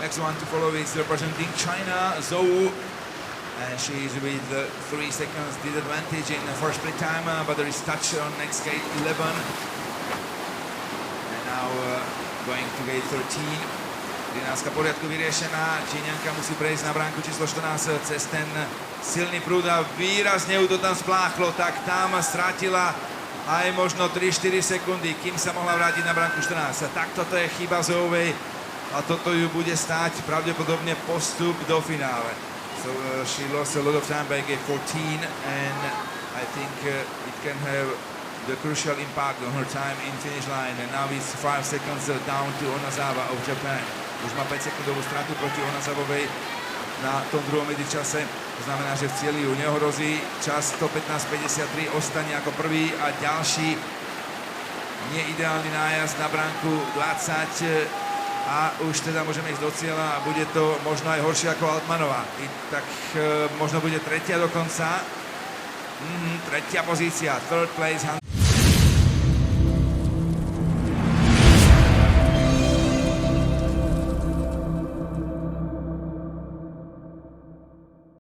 Next one to follow is representing China, Zhou. And she's with 3 seconds disadvantage in the first split time, but there is touch on next gate 11. And now going to gate 13. 13 v poriadku vyriešená. Číňanka musí prejsť na bránku číslo 14 cez ten silný prúd a výrazne ju to tam spláchlo, tak tam strátila aj možno 3-4 sekundy, kým sa mohla vrátiť na bránku 14. Tak toto je chyba Zhouovej a toto ju bude stáť pravdepodobne postup do finále. So she lost a lot of time by gate 14 and I think it can have the crucial impact on her time in finish line. And now it's 5 seconds down to Onazawa of Japan. Už má 5 sekundovú stratu proti Onazawovej na tom druhom medzičase. To znamená, že v cieli ju neohrozí. Čas 115.53 ostane ako prvý a ďalší neideálny nájazd na bránku 20. A už teda môžeme ísť do cieľa a bude to možno aj horšie ako Altmanová. Tak možno bude tretia dokonca. Tretia pozícia, third place, 100